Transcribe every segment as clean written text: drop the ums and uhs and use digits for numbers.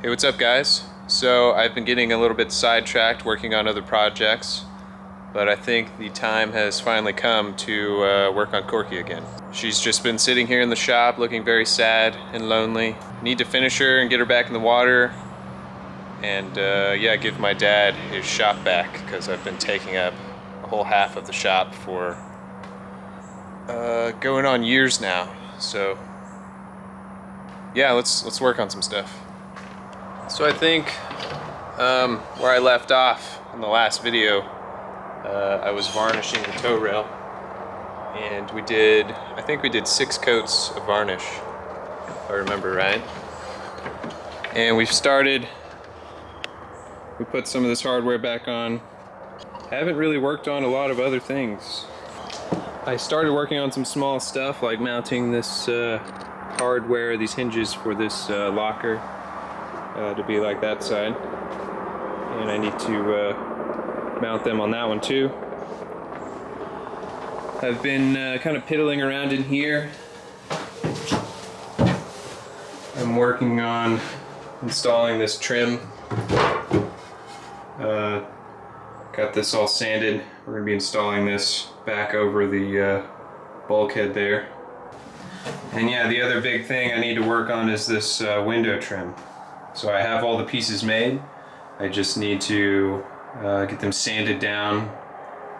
Hey, what's up guys? So I've been getting a little bit sidetracked working on other projects, but I think the time has finally come to work on Corky again. She's just been sitting here in the shop looking very sad and lonely. Need to finish her and get her back in the water and yeah, give my dad his shop back because I've been taking up a whole half of the shop for going on years now. So yeah, let's work on some stuff. So I think where I left off in the last video, I was varnishing the toe rail, and I think we did 6 coats of varnish, if I remember right. And we put some of this hardware back on. Haven't really worked on a lot of other things. I started working on some small stuff like mounting this hardware, these hinges for this locker. To be like that side, and I need to mount them on that one too. I've been kind of piddling around in here. I'm working on installing this trim. Got this all sanded. We're going to be installing this back over the bulkhead there. And yeah, the other big thing I need to work on is this window trim. So I have all the pieces made. I just need to get them sanded down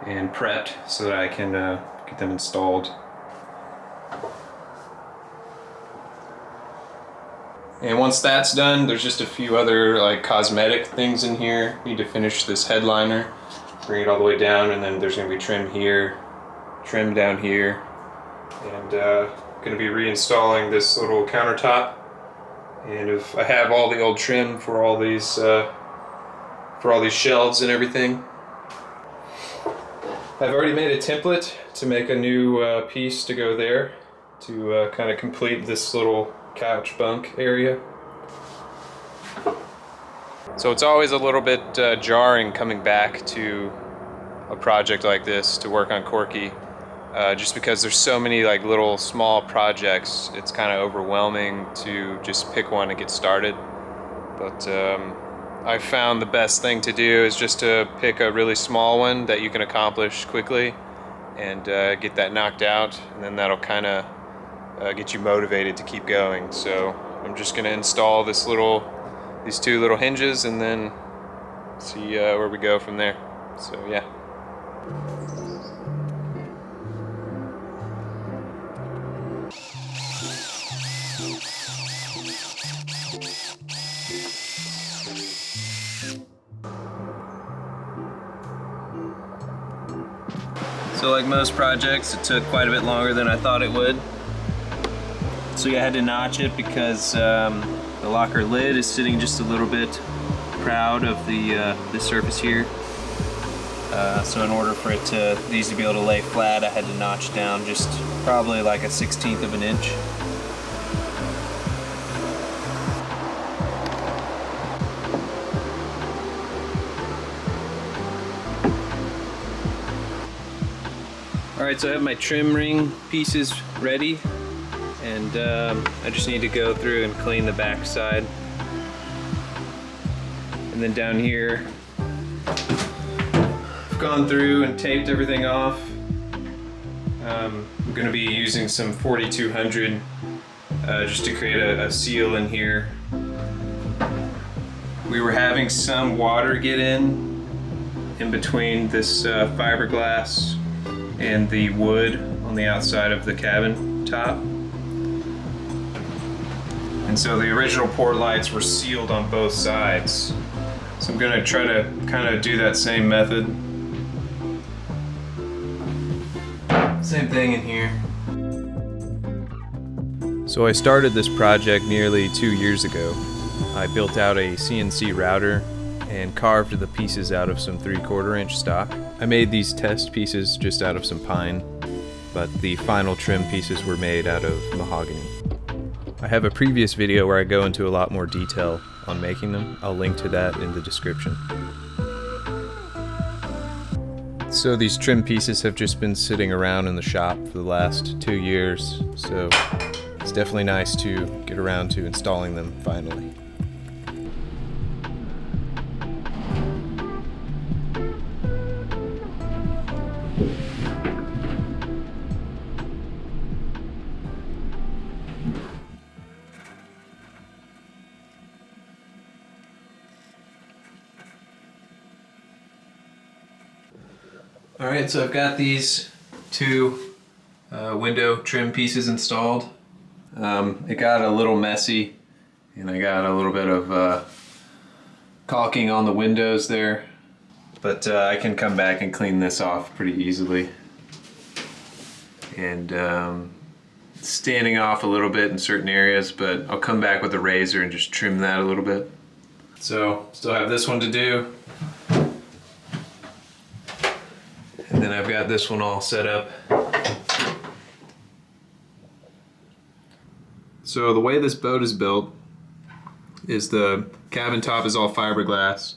and prepped so that I can get them installed. And once that's done, there's just a few other like cosmetic things in here. Need to finish this headliner, bring it all the way down, and then there's going to be trim here, trim down here, and going to be reinstalling this little countertop. And if I have all the old trim for all these shelves and everything. I've already made a template to make a new piece to go there to kind of complete this little couch bunk area. So it's always a little bit jarring coming back to a project like this to work on Corky. Just because there's so many like little small projects, it's kind of overwhelming to just pick one and get started. But I found the best thing to do is just to pick a really small one that you can accomplish quickly and get that knocked out, and then that'll kind of get you motivated to keep going. So I'm just going to install these 2 little hinges and then see where we go from there. So yeah. So like most projects, it took quite a bit longer than I thought it would. So yeah, I had to notch it because the locker lid is sitting just a little bit proud of the surface here. So in order for these to be able to lay flat, I had to notch down just probably like a 1/16 of an inch. Alright, so I have my trim ring pieces ready, and I just need to go through and clean the back side. And then down here, I've gone through and taped everything off. I'm going to be using some 4200 just to create a seal in here. We were having some water get in between this fiberglass and the wood on the outside of the cabin top. And so the original port lights were sealed on both sides. So I'm gonna try to kind of do that same method. Same thing in here. So I started this project nearly 2 years ago. I built out a CNC router and carved the pieces out of some 3/4 inch stock. I made these test pieces just out of some pine, but the final trim pieces were made out of mahogany. I have a previous video where I go into a lot more detail on making them. I'll link to that in the description. So these trim pieces have just been sitting around in the shop for the last 2 years, so it's definitely nice to get around to installing them finally. All right, so I've got these two window trim pieces installed. It got a little messy, and I got a little bit of caulking on the windows there, but I can come back and clean this off pretty easily. And standing off a little bit in certain areas, but I'll come back with a razor and just trim that a little bit. So still have this one to do. And then I've got this one all set up. So the way this boat is built is the cabin top is all fiberglass,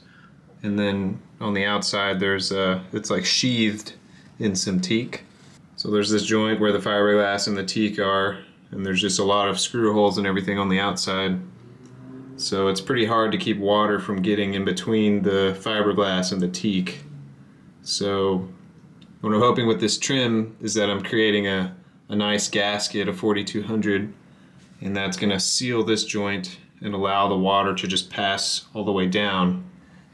and then on the outside there's it's like sheathed in some teak. So there's this joint where the fiberglass and the teak are, and there's just a lot of screw holes and everything on the outside. So it's pretty hard to keep water from getting in between the fiberglass and the teak. So what I'm hoping with this trim is that I'm creating a nice gasket, a 4200, and that's going to seal this joint and allow the water to just pass all the way down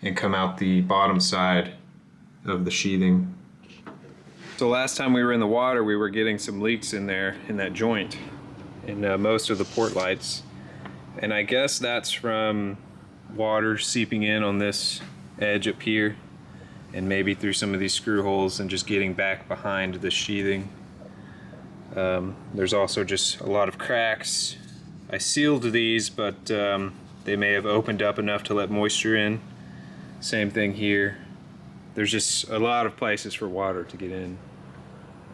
and come out the bottom side of the sheathing. So last time we were in the water, we were getting some leaks in there in that joint, in most of the port lights. And I guess that's from water seeping in on this edge up here, and maybe through some of these screw holes and just getting back behind the sheathing. There's also just a lot of cracks. I sealed these, but they may have opened up enough to let moisture in. Same thing here. There's just a lot of places for water to get in.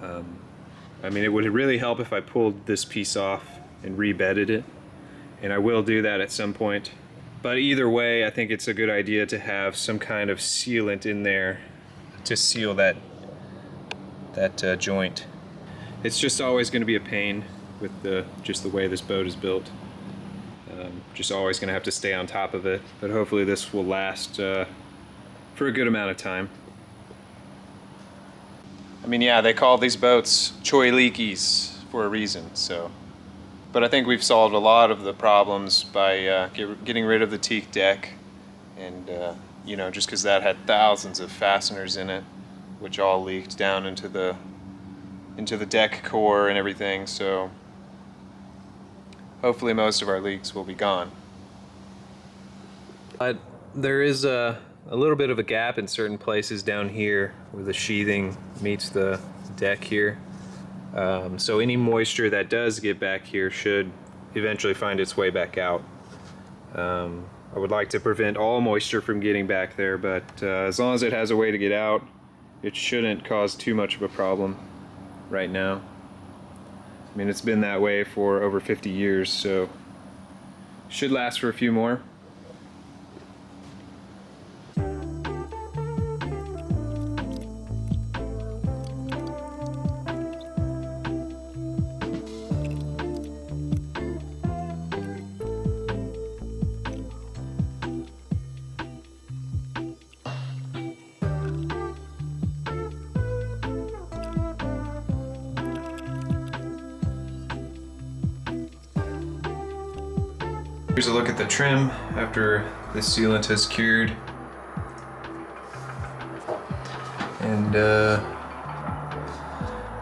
I mean, it would really help if I pulled this piece off and rebedded it, and I will do that at some point. But either way, I think it's a good idea to have some kind of sealant in there to seal that joint. It's just always going to be a pain with just the way this boat is built. Just always going to have to stay on top of it, but hopefully this will last for a good amount of time. I mean, yeah, they call these boats choy leakies for a reason, so. But I think we've solved a lot of the problems by getting rid of the teak deck, and you know, just because that had thousands of fasteners in it, which all leaked down into the deck core and everything. So hopefully most of our leaks will be gone. But there is a little bit of a gap in certain places down here where the sheathing meets the deck here. So any moisture that does get back here should eventually find its way back out. I would like to prevent all moisture from getting back there, but as long as it has a way to get out, it shouldn't cause too much of a problem right now. I mean, it's been that way for over 50 years, so should last for a few more. Here's a look at the trim after the sealant has cured. And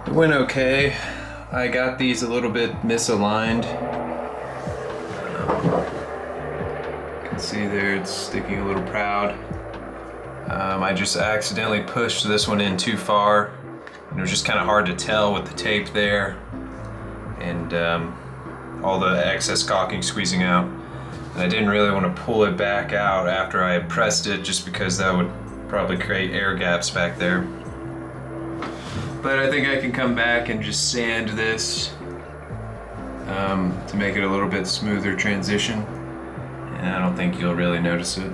it went okay. I got these a little bit misaligned. You can see there it's sticking a little proud. I just accidentally pushed this one in too far, and it was just kind of hard to tell with the tape there, and all the excess caulking squeezing out. And I didn't really want to pull it back out after I had pressed it, just because that would probably create air gaps back there. But I think I can come back and just sand this to make it a little bit smoother transition, and I don't think you'll really notice it.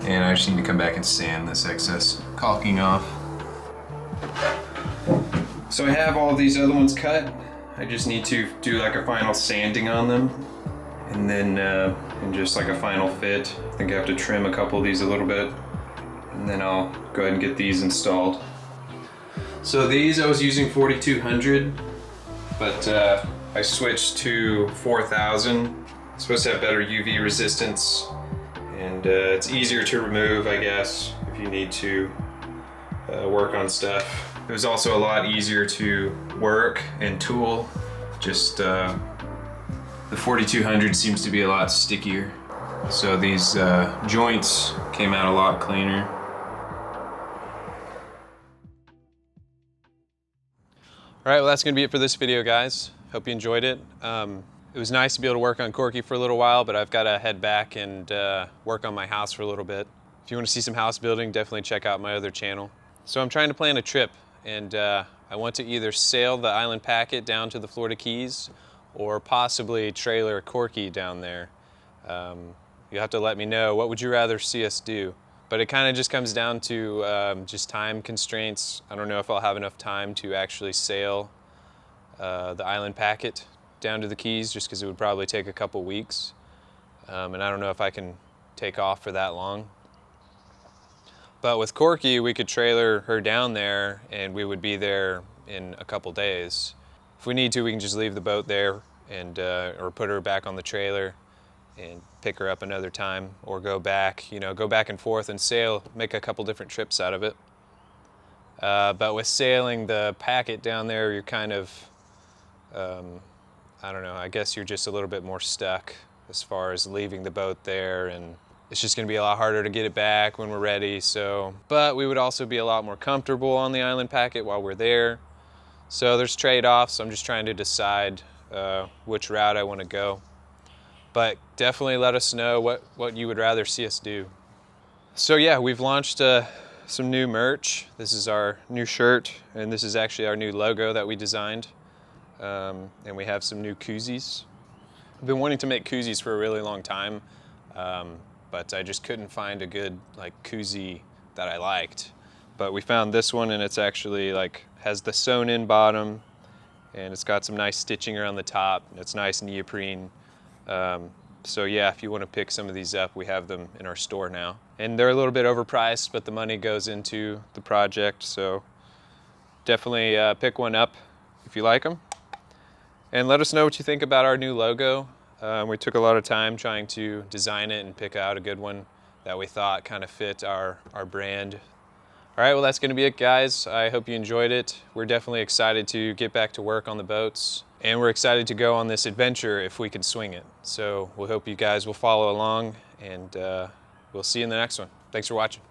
And I just need to come back and sand this excess caulking off. So I have all these other ones cut. I just need to do like a final sanding on them, and then and just like a final fit. I think I have to trim a couple of these a little bit, and then I'll go ahead and get these installed. So these I was using 4200, but I switched to 4000. It's supposed to have better UV resistance, and it's easier to remove, I guess, if you need to work on stuff. It was also a lot easier to work and tool. Just the 4200 seems to be a lot stickier. So these joints came out a lot cleaner. All right, well that's gonna be it for this video, guys. Hope you enjoyed it. It was nice to be able to work on Corky for a little while, but I've gotta head back and work on my house for a little bit. If you wanna see some house building, definitely check out my other channel. So I'm trying to plan a trip, and I want to either sail the island packet down to the Florida Keys or possibly trailer Corky down there. You'll have to let me know, what would you rather see us do? But it kind of just comes down to just time constraints. I don't know if I'll have enough time to actually sail the island packet down to the Keys, just because it would probably take a couple weeks. And I don't know if I can take off for that long. But with Corky, we could trailer her down there and we would be there in a couple days. If we need to, we can just leave the boat there and or put her back on the trailer and pick her up another time, or go back, go back and forth and sail, make a couple different trips out of it. But with sailing the packet down there, you're kind of, I don't know, I guess you're just a little bit more stuck as far as leaving the boat there, and it's just gonna be a lot harder to get it back when we're ready, so. But we would also be a lot more comfortable on the island packet while we're there. So there's trade-offs. I'm just trying to decide which route I wanna go. But definitely let us know what you would rather see us do. So yeah, we've launched some new merch. This is our new shirt, and this is actually our new logo that we designed. And we have some new koozies. I've been wanting to make koozies for a really long time, but I just couldn't find a good koozie that I liked. But we found this one, and it's actually has the sewn in bottom, and it's got some nice stitching around the top. It's nice neoprene. So yeah, if you want to pick some of these up, we have them in our store now. And they're a little bit overpriced, but the money goes into the project, so definitely pick one up if you like them. And let us know what you think about our new logo. We took a lot of time trying to design it and pick out a good one that we thought kind of fit our brand. All right, well that's gonna be it, guys. I hope you enjoyed it. We're definitely excited to get back to work on the boats, and we're excited to go on this adventure if we can swing it. So we hope you guys will follow along, and we'll see you in the next one. Thanks for watching.